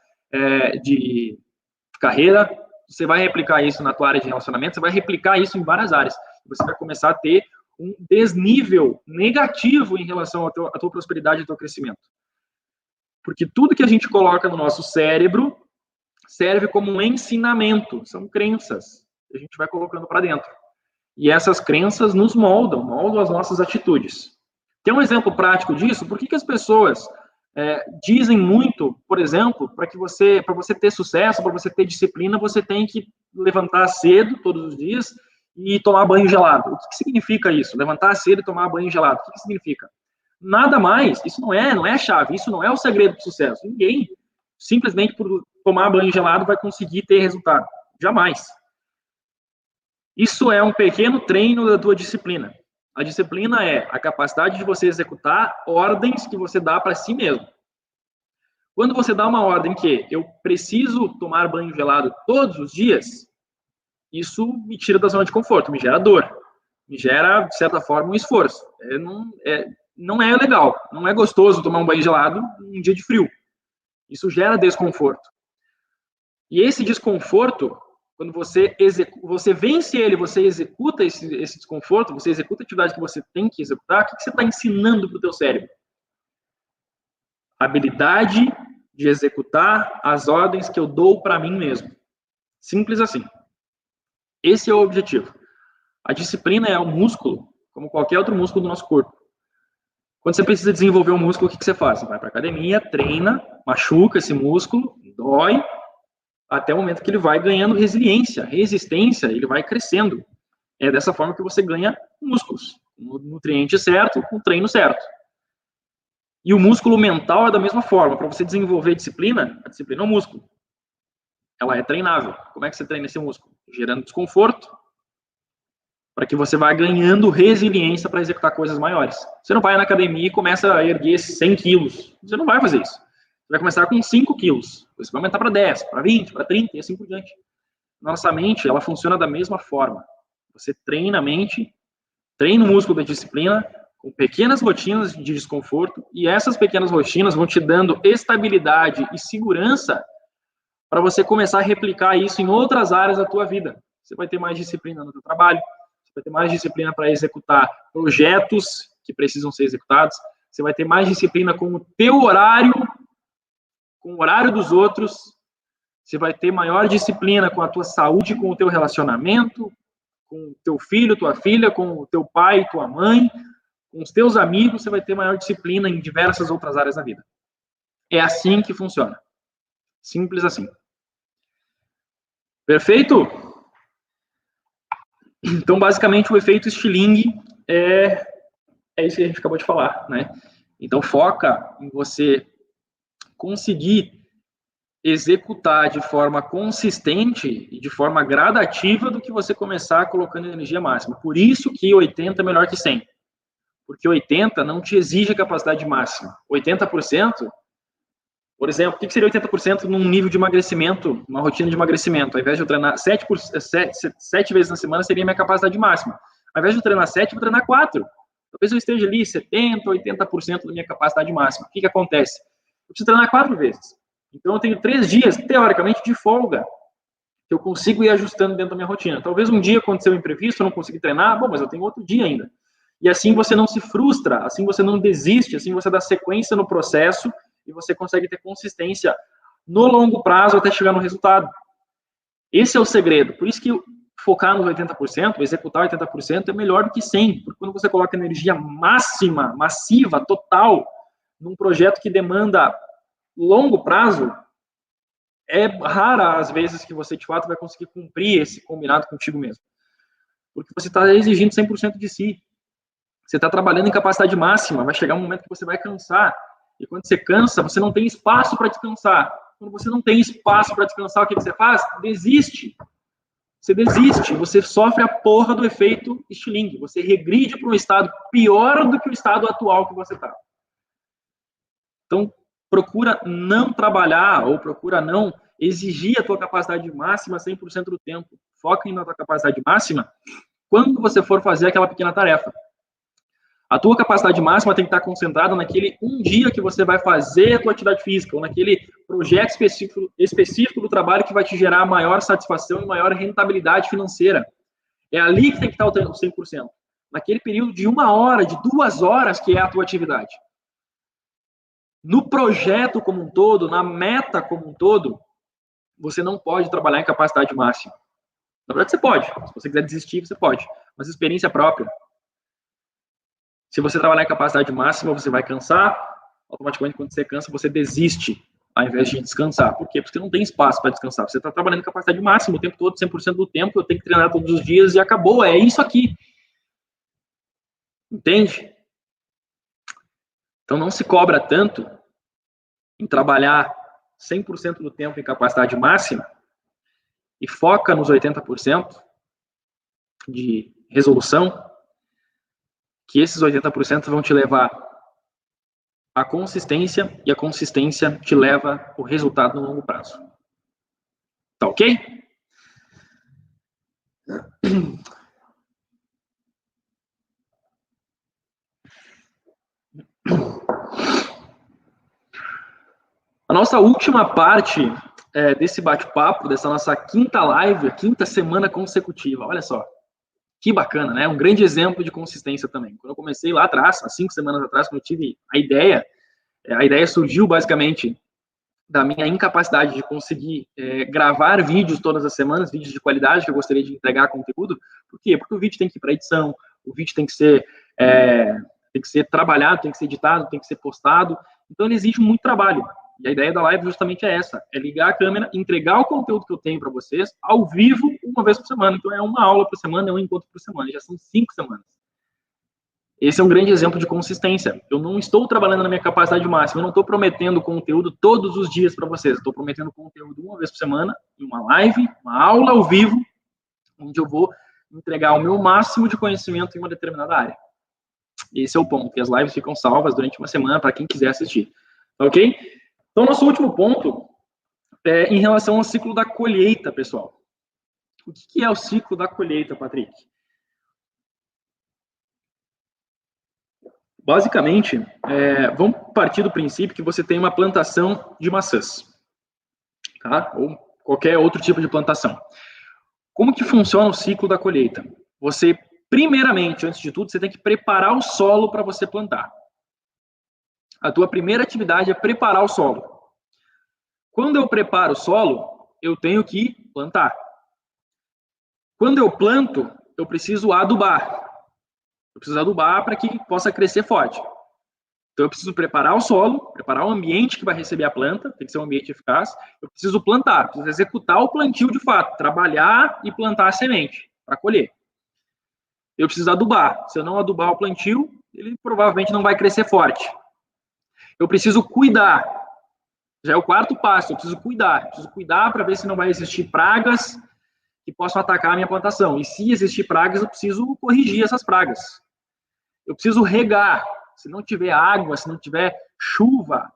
de carreira, você vai replicar isso na tua área de relacionamento, você vai replicar isso em várias áreas. Você vai começar a ter um desnível negativo em relação à tua prosperidade e ao teu crescimento. Porque tudo que a gente coloca no nosso cérebro serve como um ensinamento, são crenças que a gente vai colocando para dentro. E essas crenças nos moldam as nossas atitudes. Tem um exemplo prático disso? Por que as pessoas dizem muito, por exemplo, para você ter sucesso, para você ter disciplina, você tem que levantar cedo todos os dias e tomar banho gelado? O que significa isso? Levantar cedo e tomar banho gelado. O que significa? Nada mais. Isso não é a chave. Isso não é o segredo do sucesso. Ninguém, simplesmente por tomar banho gelado, vai conseguir ter resultado. Jamais. Isso é um pequeno treino da tua disciplina. A disciplina é a capacidade de você executar ordens que você dá para si mesmo. Quando você dá uma ordem que eu preciso tomar banho gelado todos os dias, isso me tira da zona de conforto, me gera dor, me gera, de certa forma, um esforço. Não é legal, não é gostoso tomar um banho gelado em um dia de frio. Isso gera desconforto. E esse desconforto, quando você vence ele, você executa esse desconforto, você executa a atividade que você tem que executar, o que você está ensinando para o teu cérebro? A habilidade de executar as ordens que eu dou para mim mesmo. Simples assim. Esse é o objetivo. A disciplina é um músculo, como qualquer outro músculo do nosso corpo. Quando você precisa desenvolver um músculo, o que você faz? Você vai para a academia, treina, machuca esse músculo, dói, até o momento que ele vai ganhando resistência, ele vai crescendo. É dessa forma que você ganha músculos, com o nutriente certo, com o treino certo. E o músculo mental é da mesma forma. Para você desenvolver a disciplina é um músculo. Ela é treinável. Como é que você treina esse músculo? Gerando desconforto, para que você vá ganhando resiliência para executar coisas maiores. Você não vai na academia e começa a erguer 100 quilos. Você não vai fazer isso. Você vai começar com 5 quilos, você vai aumentar para 10, para 20, para 30 e assim por diante. Nossa mente, ela funciona da mesma forma. Você treina a mente, treina o músculo da disciplina com pequenas rotinas de desconforto e essas pequenas rotinas vão te dando estabilidade e segurança para você começar a replicar isso em outras áreas da tua vida. Você vai ter mais disciplina no teu trabalho, você vai ter mais disciplina para executar projetos que precisam ser executados, você vai ter mais disciplina com o teu horário, com o horário dos outros, você vai ter maior disciplina com a tua saúde, com o teu relacionamento, com o teu filho, tua filha, com o teu pai, tua mãe, com os teus amigos, você vai ter maior disciplina em diversas outras áreas da vida. É assim que funciona. Simples assim. Perfeito? Então, basicamente, o efeito Stirling é isso que a gente acabou de falar, né? Então, foca em você conseguir executar de forma consistente e de forma gradativa do que você começar colocando energia máxima. Por isso que 80 é melhor que 100. Porque 80 não te exige a capacidade máxima. 80%, por exemplo, o que seria 80% num nível de emagrecimento, uma rotina de emagrecimento? Ao invés de eu treinar 7 vezes na semana, seria a minha capacidade máxima. Ao invés de eu treinar 7, eu vou treinar 4. Talvez eu esteja ali 70%, 80% da minha capacidade máxima. O que acontece? Eu preciso treinar 4 vezes. Então, eu tenho 3 dias, teoricamente, de folga, que eu consigo ir ajustando dentro da minha rotina. Talvez um dia aconteceu um imprevisto, eu não consegui treinar, bom, mas eu tenho outro dia ainda. E assim você não se frustra, assim você não desiste, assim você dá sequência no processo e você consegue ter consistência no longo prazo até chegar no resultado. Esse é o segredo. Por isso que focar nos 80%, executar 80% é melhor do que 100%, porque quando você coloca energia máxima, massiva, total, num projeto que demanda longo prazo, é rara as vezes que você, de fato, vai conseguir cumprir esse combinado contigo mesmo. Porque você está exigindo 100% de si. Você está trabalhando em capacidade máxima, vai chegar um momento que você vai cansar. E quando você cansa, você não tem espaço para descansar. Quando você não tem espaço para descansar, o que você faz? Desiste. Você desiste, você sofre a porra do efeito estilingue. Você regride para um estado pior do que o estado atual que você está. Então, procura não trabalhar ou procura não exigir a tua capacidade máxima 100% do tempo. Foca na tua capacidade máxima quando você for fazer aquela pequena tarefa. A tua capacidade máxima tem que estar concentrada naquele um dia que você vai fazer a tua atividade física, ou naquele projeto específico do trabalho que vai te gerar maior satisfação e maior rentabilidade financeira. É ali que tem que estar o 100%. Naquele período de 1 hora, de 2 horas, que é a tua atividade. No projeto como um todo, na meta como um todo, você não pode trabalhar em capacidade máxima. Na verdade, você pode. Se você quiser desistir, você pode. Mas experiência própria. Se você trabalhar em capacidade máxima, você vai cansar. Automaticamente, quando você cansa, você desiste, ao invés de descansar. Por quê? Porque não tem espaço para descansar. Você está trabalhando em capacidade máxima o tempo todo, 100% do tempo. Eu tenho que treinar todos os dias e acabou. É isso aqui. Entende? Então, não se cobra tanto em trabalhar 100% do tempo em capacidade máxima e foca nos 80% de resolução, que esses 80% vão te levar à consistência, e a consistência te leva ao resultado no longo prazo. Tá ok? A nossa última parte desse bate-papo, dessa nossa quinta live, quinta semana consecutiva, olha só. Que bacana, né? Um grande exemplo de consistência também. Quando eu comecei lá atrás, há 5 semanas atrás, quando eu tive a ideia surgiu basicamente da minha incapacidade de conseguir gravar vídeos todas as semanas, vídeos de qualidade que eu gostaria de entregar conteúdo. Por quê? Porque o vídeo tem que ir para edição, o vídeo tem que ser trabalhado, tem que ser editado, tem que ser postado. Então, ele exige muito trabalho. E a ideia da live justamente é essa, é ligar a câmera, entregar o conteúdo que eu tenho para vocês ao vivo 1 vez por semana. Então, é 1 aula por semana, é 1 encontro por semana. Já são 5 semanas. Esse é um grande exemplo de consistência. Eu não estou trabalhando na minha capacidade máxima, eu não estou prometendo conteúdo todos os dias para vocês. Estou prometendo conteúdo 1 vez por semana, em uma live, uma aula ao vivo, onde eu vou entregar o meu máximo de conhecimento em uma determinada área. Esse é o ponto, que as lives ficam salvas durante uma semana para quem quiser assistir. Ok? Então, nosso último ponto é em relação ao ciclo da colheita, pessoal. O que é o ciclo da colheita, Patrick? Basicamente, vamos partir do princípio que você tem uma plantação de maçãs, tá? Ou qualquer outro tipo de plantação. Como que funciona o ciclo da colheita? Você, primeiramente, antes de tudo, você tem que preparar o solo para você plantar. A tua primeira atividade é preparar o solo. Quando eu preparo o solo, eu tenho que plantar. Quando eu planto, eu preciso adubar. Eu preciso adubar para que possa crescer forte. Então, eu preciso preparar o solo, preparar o ambiente que vai receber a planta, tem que ser um ambiente eficaz. Eu preciso plantar, preciso executar o plantio de fato, trabalhar e plantar a semente para colher. Eu preciso adubar. Se eu não adubar o plantio, ele provavelmente não vai crescer forte. Eu preciso cuidar. Já é o 4º passo, eu preciso cuidar. Eu preciso cuidar para ver se não vai existir pragas que possam atacar a minha plantação. E se existir pragas, eu preciso corrigir essas pragas. Eu preciso regar. Se não tiver água, se não tiver chuva,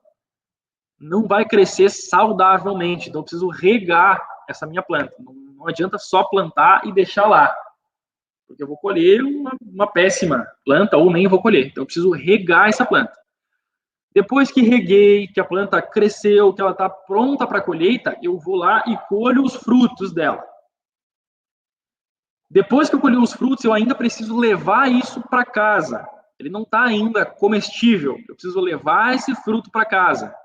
não vai crescer saudavelmente. Então, eu preciso regar essa minha planta. Não adianta só plantar e deixar lá. Porque eu vou colher uma péssima planta ou nem vou colher. Então, eu preciso regar essa planta. Depois que reguei, que a planta cresceu, que ela está pronta para a colheita, eu vou lá e colho os frutos dela. Depois que eu colhi os frutos, eu ainda preciso levar isso para casa. Ele não está ainda comestível. Eu preciso levar esse fruto para casa.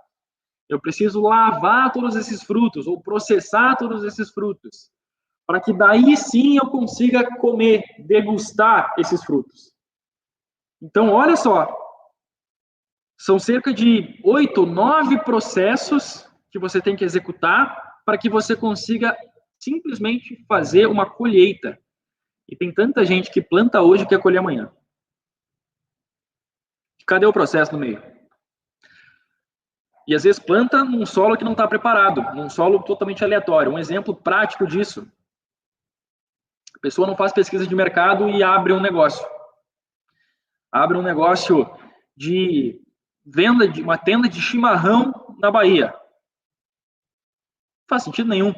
Eu preciso lavar todos esses frutos ou processar todos esses frutos, para que daí sim eu consiga comer, degustar esses frutos. Então, olha só. São cerca de 8, 9 processos que você tem que executar para que você consiga simplesmente fazer uma colheita. E tem tanta gente que planta hoje que quer colher amanhã. Cadê o processo no meio? E às vezes planta num solo que não está preparado, num solo totalmente aleatório. Um exemplo prático disso. A pessoa não faz pesquisa de mercado e abre um negócio. Abre um negócio de venda de uma tenda de chimarrão na Bahia. Não faz sentido nenhum.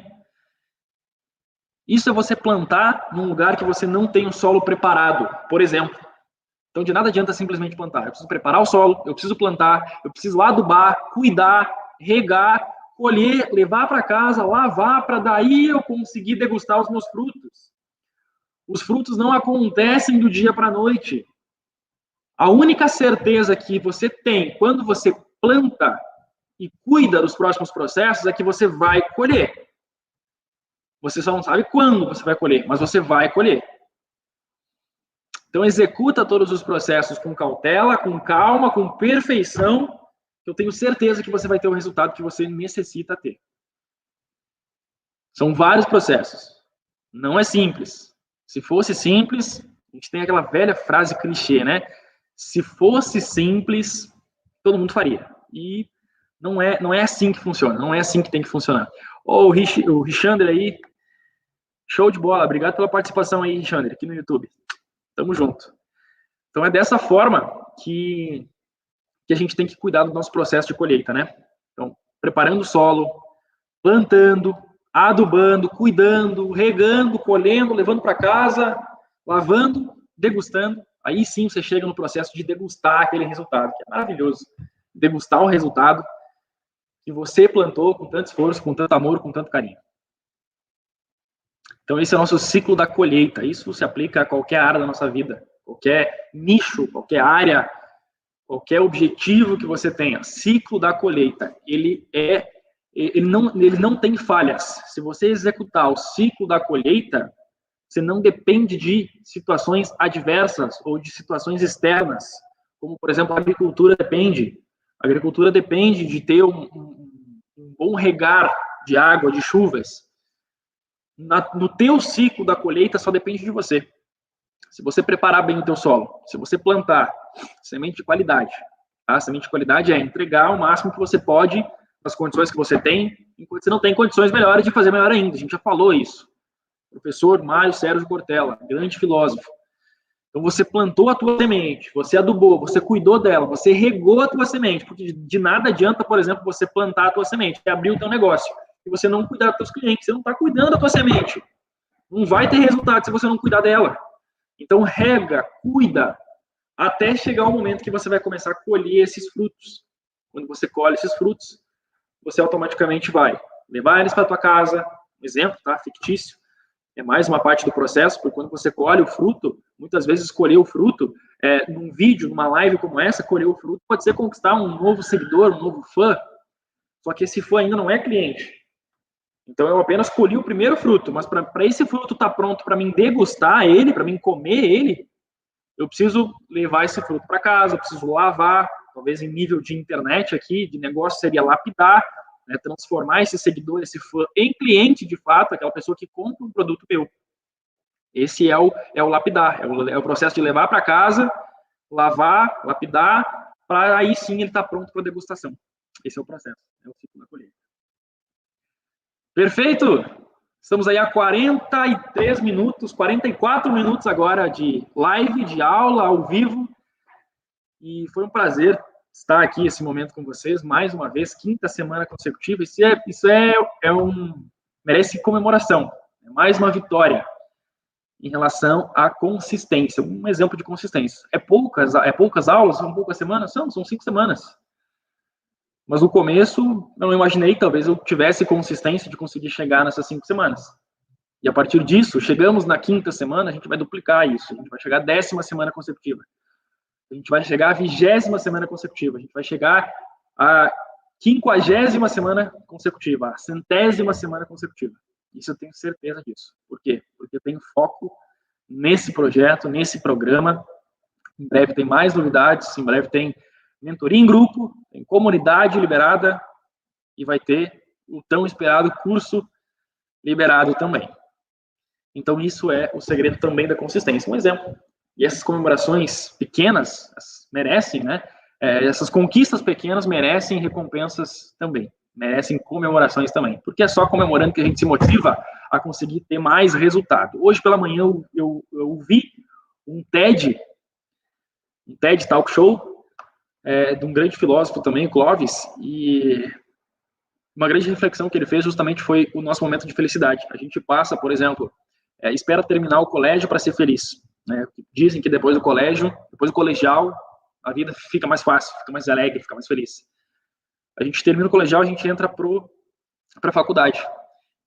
Isso é você plantar num lugar que você não tem o solo preparado, por exemplo. Então, de nada adianta simplesmente plantar. Eu preciso preparar o solo, eu preciso plantar, eu preciso adubar, cuidar, regar, colher, levar para casa, lavar, para daí eu conseguir degustar os meus frutos. Os frutos não acontecem do dia para a noite. A única certeza que você tem quando você planta e cuida dos próximos processos é que você vai colher. Você só não sabe quando você vai colher, mas você vai colher. Então, executa todos os processos com cautela, com calma, com perfeição, que eu tenho certeza que você vai ter o resultado que você necessita ter. São vários processos. Não é simples. Se fosse simples, a gente tem aquela velha frase clichê, né? Se fosse simples, todo mundo faria. E não é assim que funciona, não é assim que tem que funcionar. O Richander aí, show de bola. Obrigado pela participação aí, Richander, aqui no YouTube. Tamo junto. Então, é dessa forma que a gente tem que cuidar do nosso processo de colheita, né? Então, preparando o solo, plantando, adubando, cuidando, regando, colhendo, levando para casa, lavando, degustando. Aí sim você chega no processo de degustar aquele resultado, que é maravilhoso. Degustar o resultado que você plantou com tanto esforço, com tanto amor, com tanto carinho. Então, esse é o nosso ciclo da colheita. Isso se aplica a qualquer área da nossa vida, qualquer nicho, qualquer área, qualquer objetivo que você tenha. Ciclo da colheita, ele não tem falhas. Se você executar o ciclo da colheita, você não depende de situações adversas ou de situações externas, como, por exemplo, a agricultura depende. A agricultura depende de ter um bom regar de água, de chuvas. No teu ciclo da colheita só depende de você. Se você preparar bem o teu solo, se você plantar semente de qualidade, a semente de qualidade é entregar o máximo que você pode nas condições que você tem, enquanto você não tem condições melhores de fazer melhor ainda. A gente já falou isso. Professor Mário Sérgio Cortella, grande filósofo. Então você plantou a tua semente, você adubou, você cuidou dela, você regou a tua semente, porque de nada adianta, por exemplo, você plantar a tua semente e abrir o teu negócio e você não cuidar dos teus clientes, você não está cuidando da tua semente. Não vai ter resultado se você não cuidar dela. Então, rega, cuida, até chegar o momento que você vai começar a colher esses frutos. Quando você colhe esses frutos, você automaticamente vai levar eles para a tua casa. Um exemplo, tá? Fictício. É mais uma parte do processo, porque quando você colhe o fruto, muitas vezes colher o fruto, num vídeo, numa live como essa, colher o fruto pode ser conquistar um novo seguidor, um novo fã. Só que esse fã ainda não é cliente. Então, eu apenas colhi o primeiro fruto, mas para esse fruto estar pronto para mim degustar ele, para mim comer ele, eu preciso levar esse fruto para casa, eu preciso lavar, talvez em nível de internet aqui, de negócio seria lapidar, né, transformar esse seguidor, esse fã, em cliente de fato, aquela pessoa que compra um produto meu. Esse é o lapidar, é o processo de levar para casa, lavar, lapidar, para aí sim ele estar pronto para degustação. Esse é o processo, é o ciclo da colheita. Perfeito? Estamos aí a 43 minutos, 44 minutos agora de live, de aula ao vivo. E foi um prazer estar aqui esse momento com vocês, mais uma vez, 5ª semana consecutiva. Isso merece comemoração. É mais uma vitória em relação à consistência. Um exemplo de consistência. É poucas aulas? São poucas semanas? São 5 semanas. Mas no começo, eu não imaginei, talvez eu tivesse consistência de conseguir chegar nessas 5 semanas. E a partir disso, chegamos na 5ª semana, a gente vai duplicar isso. A gente vai chegar à 10ª semana consecutiva. A gente vai chegar à 20ª semana consecutiva. A gente vai chegar à 50ª semana consecutiva, à 100ª semana consecutiva. Isso eu tenho certeza disso. Por quê? Porque eu tenho foco nesse projeto, nesse programa. Em breve tem mais novidades, em breve tem mentoria em grupo, tem comunidade liberada e vai ter o tão esperado curso liberado também. Então, isso é o segredo também da consistência. Um exemplo. E essas comemorações pequenas merecem, né? Essas conquistas pequenas merecem recompensas também. Merecem comemorações também. Porque é só comemorando que a gente se motiva a conseguir ter mais resultado. Hoje pela manhã eu vi um TED Talk Show de um grande filósofo também, Clovis, e uma grande reflexão que ele fez justamente foi o nosso momento de felicidade. A gente passa, por exemplo, espera terminar o colégio para ser feliz. Né? Dizem que depois do colégio, depois do colegial, a vida fica mais fácil, fica mais alegre, fica mais feliz. A gente termina o colegial, a gente entra para a faculdade.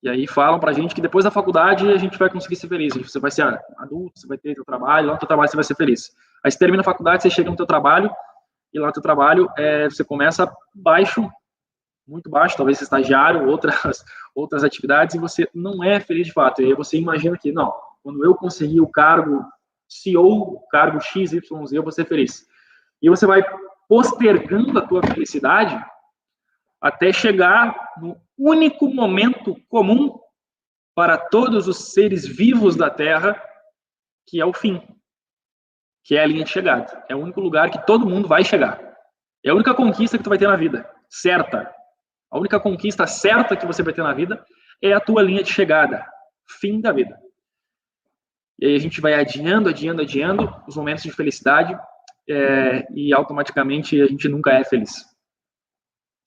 E aí falam pra gente que depois da faculdade a gente vai conseguir ser feliz. Você vai ser adulto, você vai ter seu trabalho, lá no seu trabalho você vai ser feliz. Aí você termina a faculdade, você chega no seu trabalho, e lá no seu trabalho você começa baixo, muito baixo, talvez estagiário, outras atividades, e você não é feliz de fato. E aí você imagina que, não, quando eu conseguir o cargo CEO, o cargo XYZ, eu vou ser feliz. E você vai postergando a tua felicidade até chegar no único momento comum para todos os seres vivos da Terra, que é o fim, que é a linha de chegada. É o único lugar que todo mundo vai chegar. É a única conquista que tu vai ter na vida, certa. A única conquista certa que você vai ter na vida é a tua linha de chegada, fim da vida. E aí a gente vai adiando os momentos de felicidade e automaticamente a gente nunca é feliz.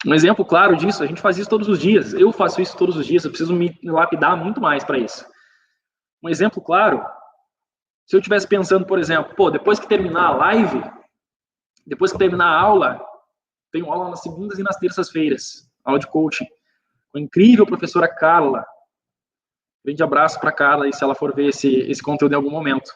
Um exemplo claro disso, a gente faz isso todos os dias. Eu faço isso todos os dias, eu preciso me lapidar muito mais para isso. Um exemplo claro, se eu estivesse pensando, por exemplo, depois que terminar a live, depois que terminar a aula, tenho aula nas segundas e nas terças-feiras, aula de coaching, com a incrível professora Carla. Grande abraço para Carla, e se ela for ver esse conteúdo em algum momento.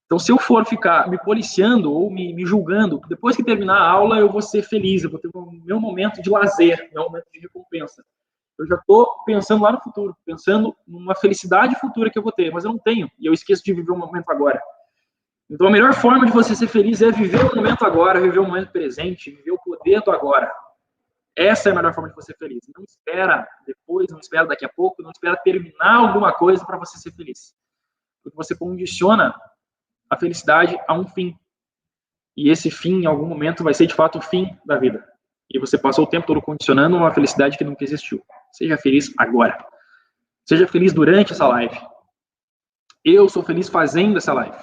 Então, se eu for ficar me policiando ou me julgando, depois que terminar a aula, eu vou ser feliz, eu vou ter o meu momento de lazer, meu momento de recompensa. Eu já estou pensando lá no futuro, pensando numa felicidade futura que eu vou ter, mas eu não tenho, e eu esqueço de viver o momento agora. Então, a melhor forma de você ser feliz é viver o momento agora, viver o momento presente, viver o poder do agora. Essa é a melhor forma de você ser feliz. Não espera depois, não espera daqui a pouco, não espera terminar alguma coisa para você ser feliz. Porque você condiciona a felicidade a um fim. E esse fim, em algum momento, vai ser de fato o fim da vida. E você passou o tempo todo condicionando uma felicidade que nunca existiu. Seja feliz agora. Seja feliz durante essa live. Eu sou feliz fazendo essa live.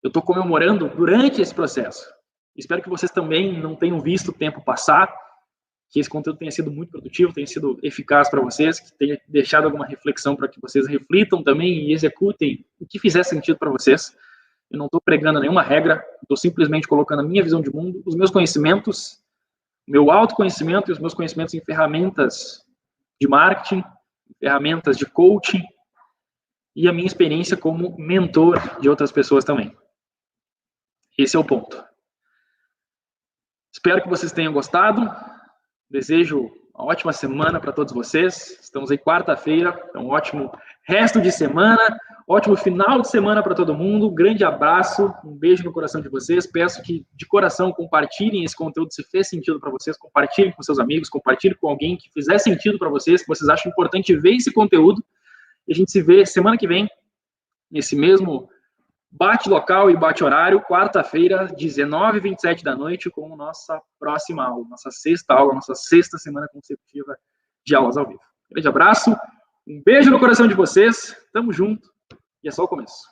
Eu estou comemorando durante esse processo. Espero que vocês também não tenham visto o tempo passar, que esse conteúdo tenha sido muito produtivo, tenha sido eficaz para vocês, que tenha deixado alguma reflexão para que vocês reflitam também e executem o que fizer sentido para vocês. Eu não estou pregando nenhuma regra, estou simplesmente colocando a minha visão de mundo, os meus conhecimentos, o meu autoconhecimento e os meus conhecimentos em ferramentas de marketing, ferramentas de coaching e a minha experiência como mentor de outras pessoas também. Esse é o ponto. Espero que vocês tenham gostado. Desejo uma ótima semana para todos vocês. Estamos aí quarta-feira, então um ótimo resto de semana, ótimo final de semana para todo mundo. Grande abraço, um beijo no coração de vocês. Peço que de coração compartilhem esse conteúdo se fez sentido para vocês, compartilhem com seus amigos, compartilhem com alguém que fizer sentido para vocês, que vocês acham importante ver esse conteúdo. E a gente se vê semana que vem, nesse mesmo bate local e bate horário, quarta-feira, 19h27 da noite, com nossa próxima aula, nossa sexta aula, nossa sexta semana consecutiva de aulas ao vivo. Grande abraço, um beijo no coração de vocês, tamo junto, e é só o começo.